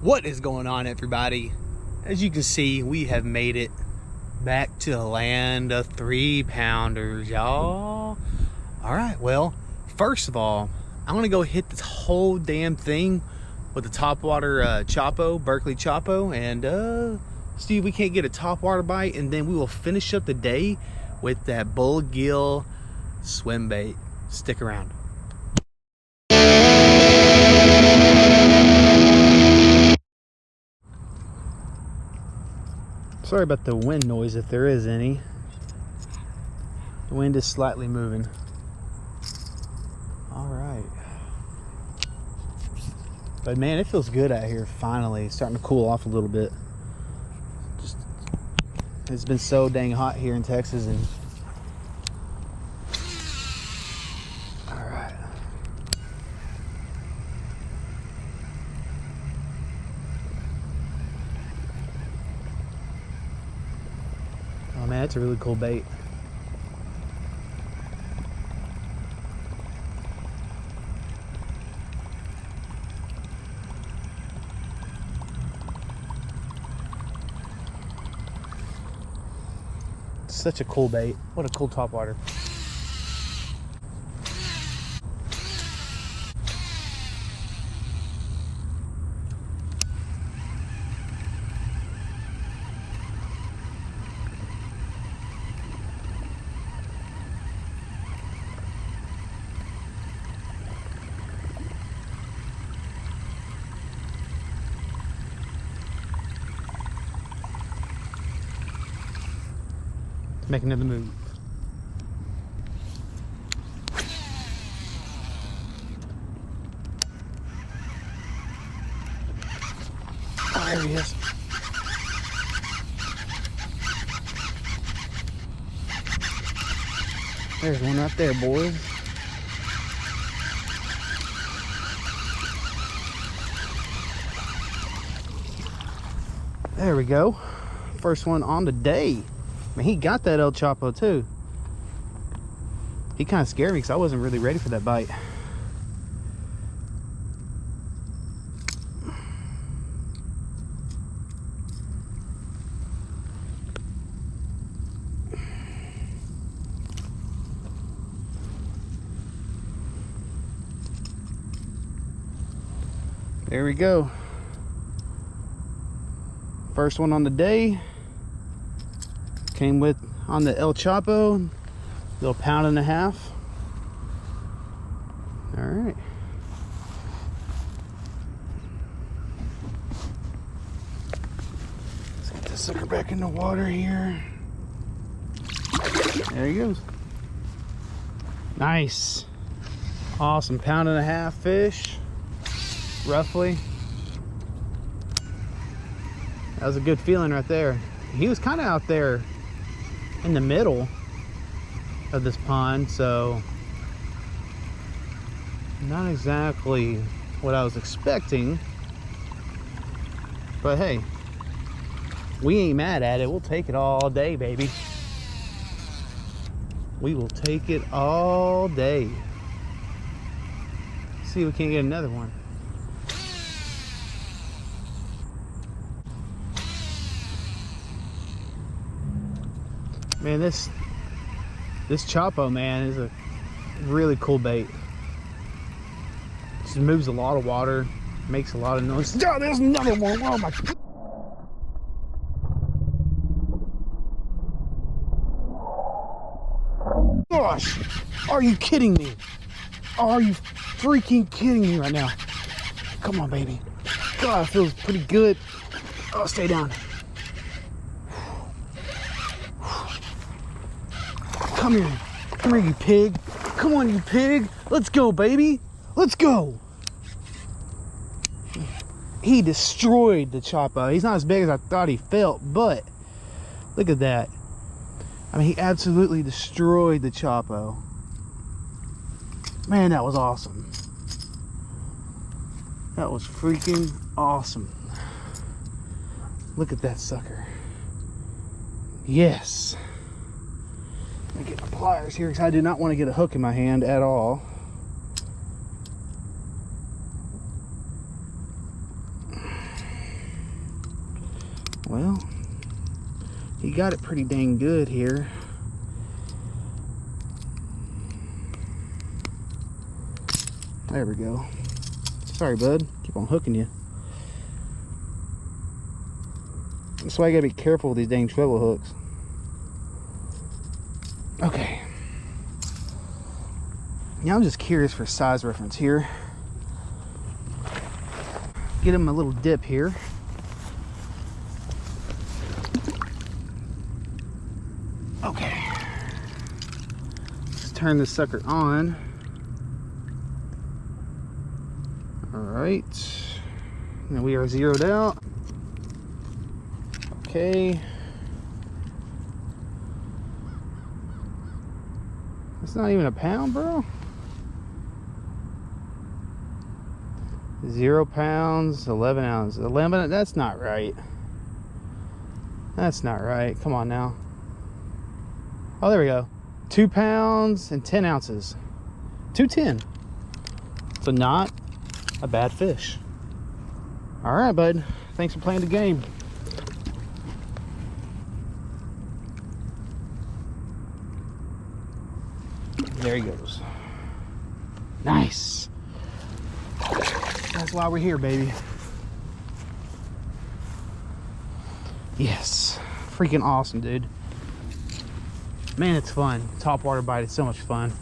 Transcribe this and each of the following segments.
What is going on, everybody? As you can see, we have made it back to the land of 3-pounders, y'all. Alright, well, first of all, I'm gonna go hit this whole damn thing with the topwater Chopo, Berkeley Chopo, and see if we can't get a topwater bite, and then we will finish up the day with that bullgill swim bait. Stick around. Sorry about the wind noise, if there is any. The wind is slightly moving. All right. But man, it feels good out here finally. It's starting to cool off a little bit. It's been so dang hot here in Texas. And all right. Oh man, that's a really cool bait. Such a cool bait. What a cool topwater. Make another move. Oh, there he is. There's one right there, boys. There we go. First one on the day. Man, he got that El Chapo too. He kind of scared me because I wasn't really ready for that bite. There we go. First one on the day. Came with on the El Chapo, little 1.5 pounds. All right. Let's get this sucker back in the water here. There he goes. Nice. Awesome 1.5 pound fish, roughly. That was a good feeling right there. He was kind of out there in the middle of this pond, so not exactly what I was expecting, but hey, we ain't mad at it. We'll take it all day, baby. We will take it all day. See if we can't get another one. Man, this Chopo, man, is a really cool bait. Just moves a lot of water, makes a lot of noise. Oh, there's another one. Oh my gosh. Are you kidding me? Are you freaking kidding me right now? Come on, baby. God, it feels pretty good. Oh, stay down. Come here, you pig. Come on, you pig. Let's go, baby. Let's go. He destroyed the Chopo. He's not as big as I thought he felt, but look at that. I mean, he absolutely destroyed the Chopo. Man, that was awesome. That was freaking awesome. Look at that sucker. Yes. Let me get my pliers here because I do not want to get a hook in my hand at all. Well, he got it pretty dang good here. There we go. Sorry, bud. Keep on hooking you. That's why you gotta be careful with these dang treble hooks. Okay. Now I'm just curious for size reference here. Get him a little dip here. Okay. Let's turn this sucker on. All right. Now we are zeroed out. Okay. It's not even a pound, bro. 0 pounds, 11 ounces. 11, that's not right. That's not right. Come on now. Oh, there we go. 2 pounds and 10 ounces. 210. So not a bad fish. All right, bud. Thanks for playing the game. There he goes. Nice. That's why we're here, baby. Yes. Freaking awesome, dude. Man, it's fun. Topwater bite is so much fun.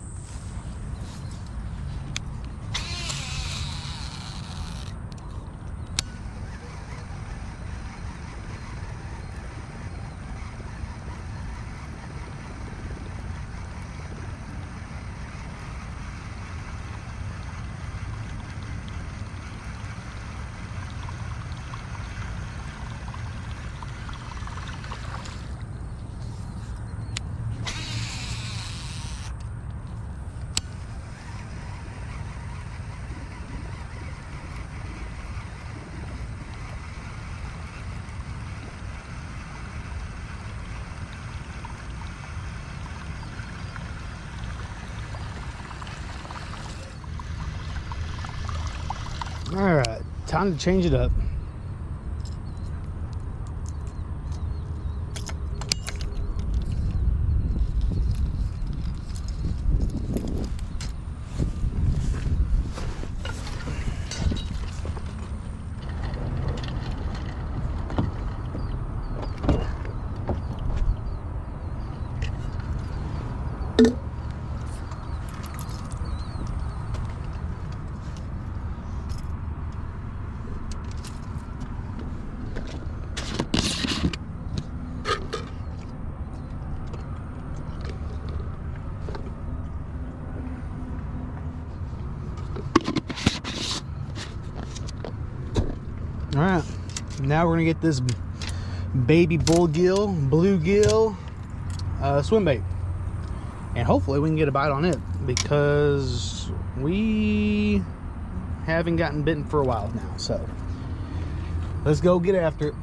All right, time to change it up. All right, now we're gonna get this baby bluegill swim bait, and hopefully we can get a bite on it, because we haven't gotten bitten for a while now. So let's go get after it.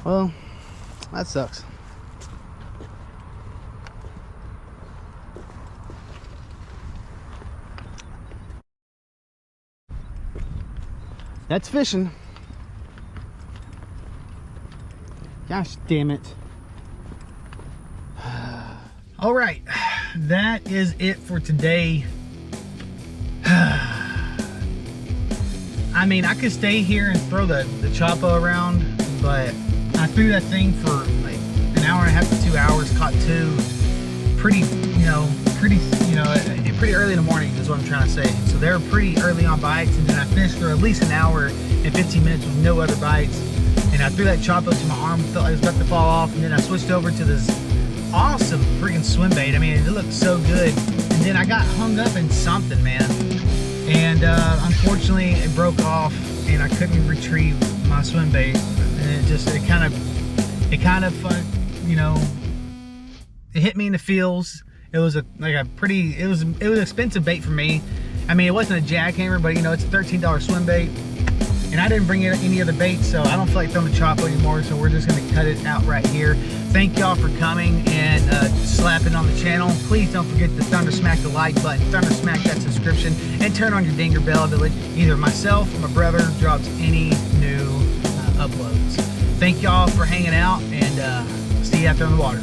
Well, that sucks. That's fishing. Gosh damn it. All right, that is it for today. I mean, I could stay here and throw the choppa around, but I threw that thing for like an hour and a half to 2 hours, caught two pretty early in the morning is what I'm trying to say. So they were pretty early on bites, and then I finished for at least an hour and 15 minutes with no other bites. And I threw that choppa to my arm, felt like it was about to fall off, and then I switched over to this awesome freaking swim bait. I mean, it looked so good. And then I got hung up in something, man. And unfortunately, it broke off, and I couldn't retrieve my swim bait. And it kind of, you know, it hit me in the feels. It was it was an expensive bait for me. I mean, it wasn't a jackhammer, but you know, it's a $13 swim bait. And I didn't bring in any other bait, so I don't feel like throwing the choppa anymore, so we're just gonna cut it out right here. Thank y'all for coming and slapping on the channel. Please don't forget to thunder smack the like button, thunder smack that subscription, and turn on your dinger bell to let either myself or my brother drops any new uploads. Thank y'all for hanging out, and see you out there on the water.